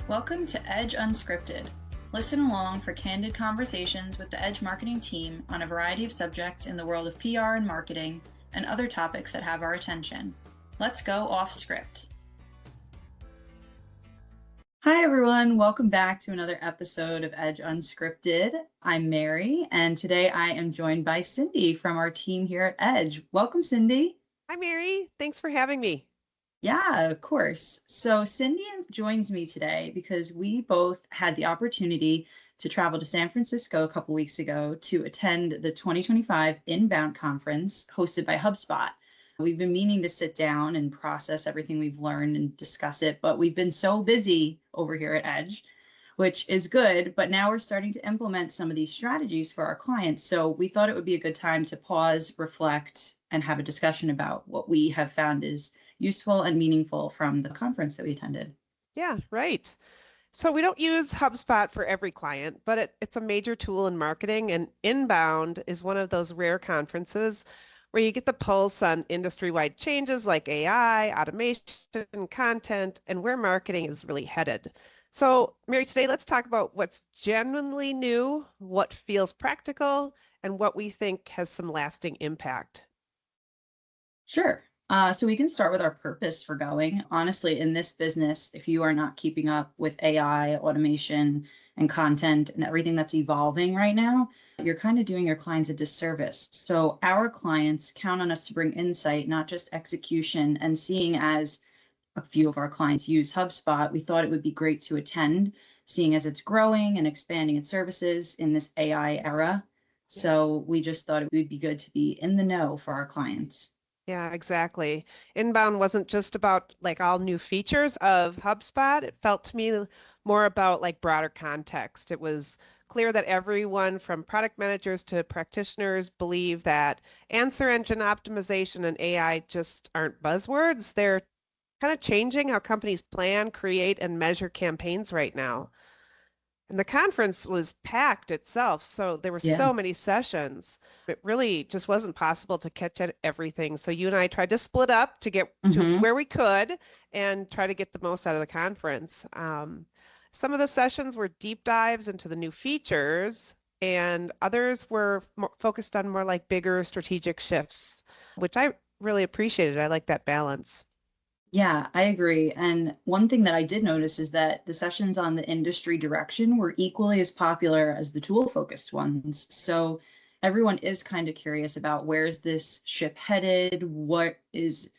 Welcome to Edge Unscripted. Listen along for candid conversations with the Edge marketing team on a variety of subjects in the world of PR and marketing and other topics that have our attention. Let's go off script. Hi, everyone. Welcome back to another episode of Edge Unscripted. I'm Mary, and today I am joined by Cindy from our team here at Edge. Welcome, Cindy. Hi, Mary. Thanks for having me. Yeah, of course. So Cindy joins me today because we both had the opportunity to travel to San Francisco a couple weeks ago to attend the 2025 Inbound Conference hosted by HubSpot. We've been meaning to sit down and process everything we've learned and discuss it, but we've been so busy over here at Edge, which is good. But now we're starting to implement some of these strategies for our clients. So we thought it would be a good time to pause, reflect, and have a discussion about what we have found is useful and meaningful from the conference that we attended. Yeah, right. So we don't use HubSpot for every client, but it's a major tool in marketing, and Inbound is one of those rare conferences where you get the pulse on industry-wide changes like AI, automation, content, and where marketing is really headed. So, Mary, today let's talk about what's genuinely new, what feels practical, and what we think has some lasting impact. Sure. So we can start with our purpose for going. Honestly, in this business, if you are not keeping up with AI, automation, and content and everything that's evolving right now, you're kind of doing your clients a disservice. So our clients count on us to bring insight, not just execution. And seeing as a few of our clients use HubSpot, we thought it would be great to attend, seeing as it's growing and expanding its services in this AI era. Yeah. So we just thought it would be good to be in the know for our clients. Yeah, exactly. Inbound wasn't just about like all new features of HubSpot. It felt to me more about like broader context. It was clear that everyone from product managers to practitioners believe that answer engine optimization and AI just aren't buzzwords. They're kind of changing how companies plan, create, and measure campaigns right now. And the conference was packed itself, so there were Yeah. so many sessions. It really just wasn't possible to catch everything. So you and I tried to split up to get to Hmm. where we could and try to get the most out of the conference. Some of the sessions were deep dives into the new features, and others were more focused on more like bigger strategic shifts, which I really appreciated. I like that balance. Yeah, I agree. And one thing that I did notice is that the sessions on the industry direction were equally as popular as the tool focused ones. So everyone is kind of curious about where's this ship headed? What is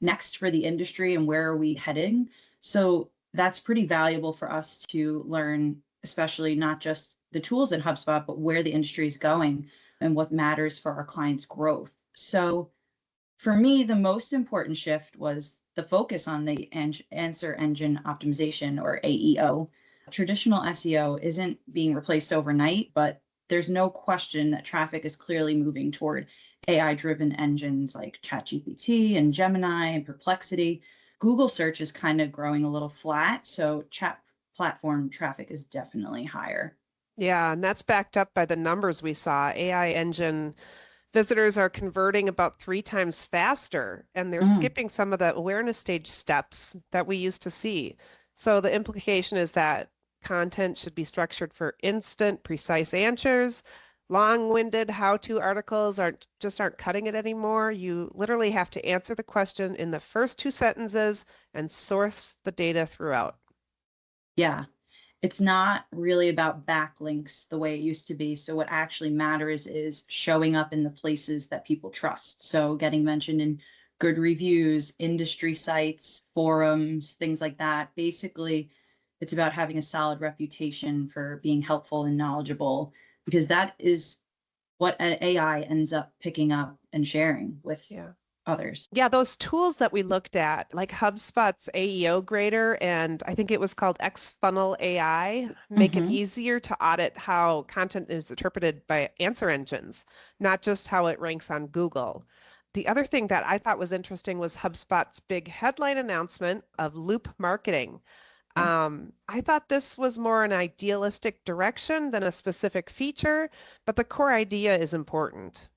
next for the industry and where are we heading? So that's pretty valuable for us to learn, especially not just the tools in HubSpot, but where the industry is going and what matters for our clients' growth. So for me, the most important shift was the focus on the answer engine optimization, or AEO. Traditional SEO isn't being replaced overnight, but there's no question that traffic is clearly moving toward AI driven engines like ChatGPT and Gemini and Perplexity. Google search is kind of growing a little flat, so chat platform traffic is definitely higher. Yeah, and that's backed up by the numbers we saw. AI engine visitors are converting about 3 times faster, and they're Mm, skipping some of the awareness stage steps that we used to see. So the implication is that content should be structured for instant, precise answers. Long-winded how-to articles aren't cutting it anymore. You literally have to answer the question in the first 2 sentences and source the data throughout. yeah. It's not really about backlinks the way it used to be. So what actually matters is showing up in the places that people trust. So getting mentioned in good reviews, industry sites, forums, things like that. Basically, it's about having a solid reputation for being helpful and knowledgeable, because that is what an AI ends up picking up and sharing with Yeah. others. Yeah, those tools that we looked at, like HubSpot's AEO grader, and I think it was called Xfunnel AI, make it Hmm. easier to audit how content is interpreted by answer engines, not just how it ranks on Google. The other thing that I thought was interesting was HubSpot's big headline announcement of loop marketing. I thought this was more an idealistic direction than a specific feature, but the core idea is important.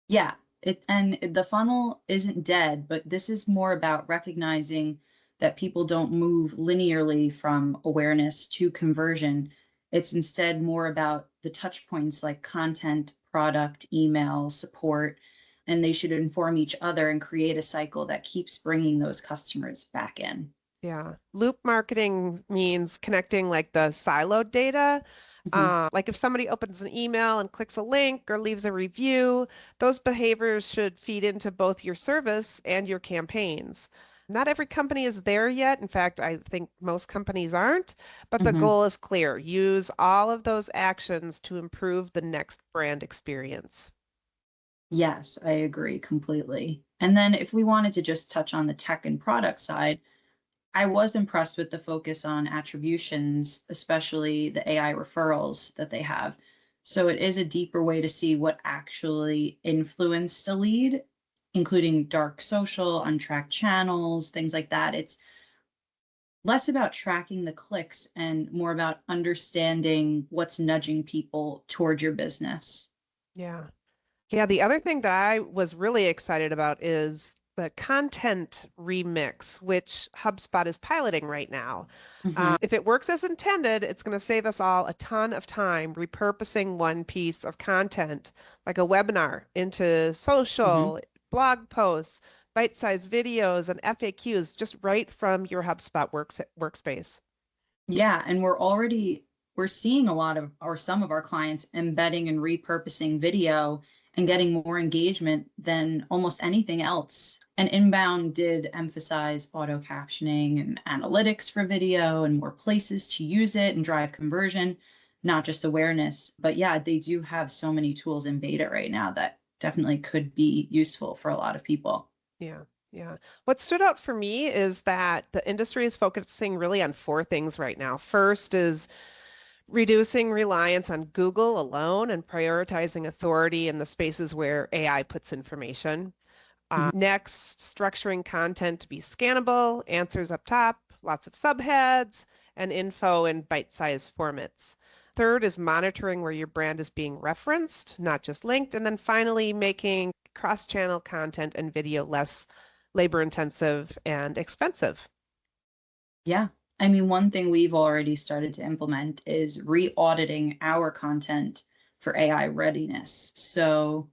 Yeah, the funnel isn't dead, but this is more about recognizing that people don't move linearly from awareness to conversion. It's instead more about the touch points like content, product, email, support, and they should inform each other and create a cycle that keeps bringing those customers back in. Yeah. Loop marketing means connecting like the siloed data. Mhm. Like if somebody opens an email and clicks a link or leaves a review, those behaviors should feed into both your service and your campaigns. Not every company is there yet. In fact, I think most companies aren't, but the Mhm. goal is clear. Use all of those actions to improve the next brand experience. Yes, I agree completely. And then if we wanted to just touch on the tech and product side, I was impressed with the focus on attributions, especially the AI referrals that they have. So it is a deeper way to see what actually influenced a lead, including dark social, untracked channels, things like that. It's less about tracking the clicks and more about understanding what's nudging people toward your business. Yeah. Yeah, the other thing that I was really excited about is the content remix, which HubSpot is piloting right now. Mhm. If it works as intended, it's going to save us all a ton of time repurposing one piece of content, like a webinar, into Mhm. social, blog posts, bite-sized videos, and FAQs just right from your HubSpot workspace. Yeah, and we're seeing a lot of or some of our clients embedding and repurposing video and getting more engagement than almost anything else. And Inbound did emphasize auto captioning and analytics for video and more places to use it and drive conversion, not just awareness. But yeah, they do have so many tools in beta right now that definitely could be useful for a lot of people. Yeah, yeah. What stood out for me is that the industry is focusing really on four things right now. First is reducing reliance on Google alone and prioritizing authority in the spaces where AI puts information. Mhm. Next, structuring content to be scannable, answers up top, lots of subheads, and info in bite-sized formats. Third is monitoring where your brand is being referenced, not just linked. And then finally, making cross-channel content and video less labor-intensive and expensive. Yeah. I mean, one thing we've already started to implement is re-auditing our content for AI readiness. So,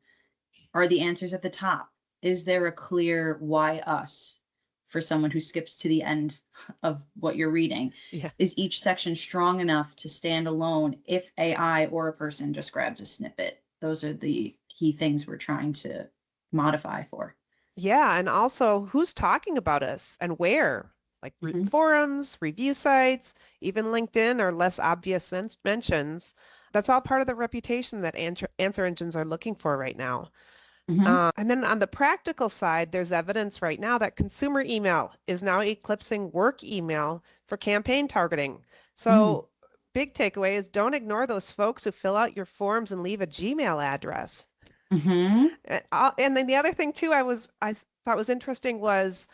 are the answers at the top? Is there a clear why us for someone who skips to the end of what you're reading? Yeah. Is each section strong enough to stand alone if AI or a person just grabs a snippet? Those are the key things we're trying to modify for. Yeah, and also who's talking about us and where? Like Mhm. forums, review sites, even LinkedIn or less obvious mentions. That's all part of the reputation that answer engines are looking for right now. Mhm. And then on the practical side, there's evidence right now that consumer email is now eclipsing work email for campaign targeting. Mm. So, big takeaway is don't ignore those folks who fill out your forms and leave a Gmail address. Mhm. And then the other thing too, I thought was interesting was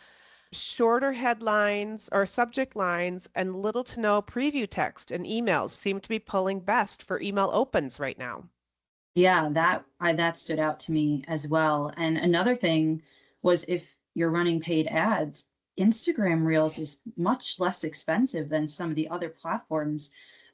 shorter headlines or subject lines and little to no preview text and emails seem to be pulling best for email opens right now. Yeah, that stood out to me as well. And another thing was if you're running paid ads, Instagram Reels is much less expensive than some of the other platforms.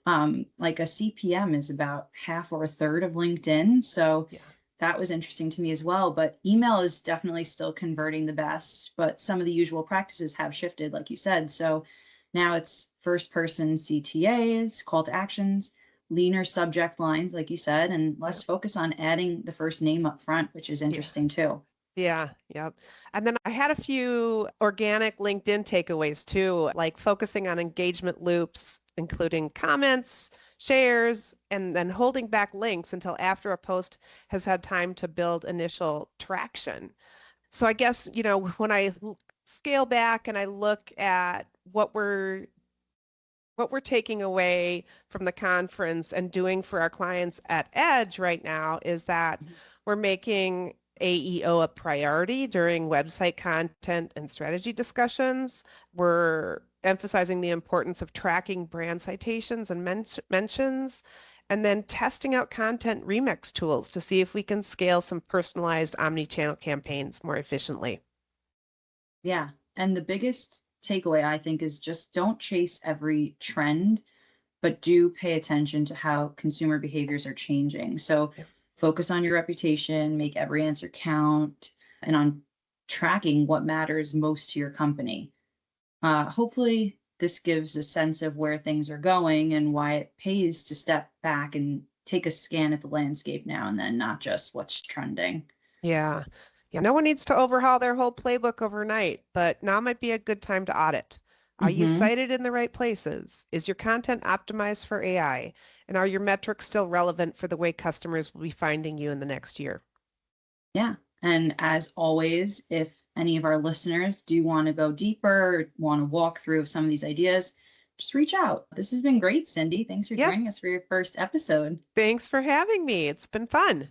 Like a CPM is about half or a third of LinkedIn. So Yeah. that was interesting to me as well. But email is definitely still converting the best, but some of the usual practices have shifted, like you said. So now it's first person CTAs, call to actions, leaner subject lines, like you said, and Yeah. less focus on adding the first name up front, which is Yeah. interesting too. Yeah, yep. And then I had a few organic LinkedIn takeaways too, like focusing on engagement loops, including comments, shares, and then holding back links until after a post has had time to build initial traction. So I guess, when I scale back and I look at what we're taking away from the conference and doing for our clients at Edge right now is that Mhm. we're making AEO a priority during website content and strategy discussions. We're emphasizing the importance of tracking brand citations and mentions, and then testing out content remix tools to see if we can scale some personalized omni-channel campaigns more efficiently. Yeah. And the biggest takeaway, I think, is just don't chase every trend, but do pay attention to how consumer behaviors are changing. So Yeah. focus on your reputation, make every answer count, and on tracking what matters most to your company. Hopefully, this gives a sense of where things are going and why it pays to step back and take a scan at the landscape now and then, not just what's trending. Yeah. Yeah. No one needs to overhaul their whole playbook overnight, but now might be a good time to audit. Are you Hmm. cited in the right places? Is your content optimized for AI? And are your metrics still relevant for the way customers will be finding you in the next year? Yeah. And as always, if any of our listeners do want to go deeper, or want to walk through some of these ideas, just reach out. This has been great, Cindy. Thanks for Yep. joining us for your first episode. Thanks for having me. It's been fun.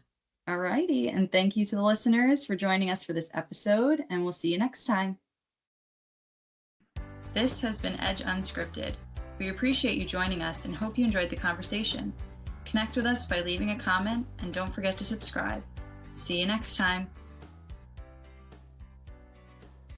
All righty. And thank you to the listeners for joining us for this episode, and we'll see you next time. This has been Edge Unscripted. We appreciate you joining us and hope you enjoyed the conversation. Connect with us by leaving a comment and don't forget to subscribe. See you next time.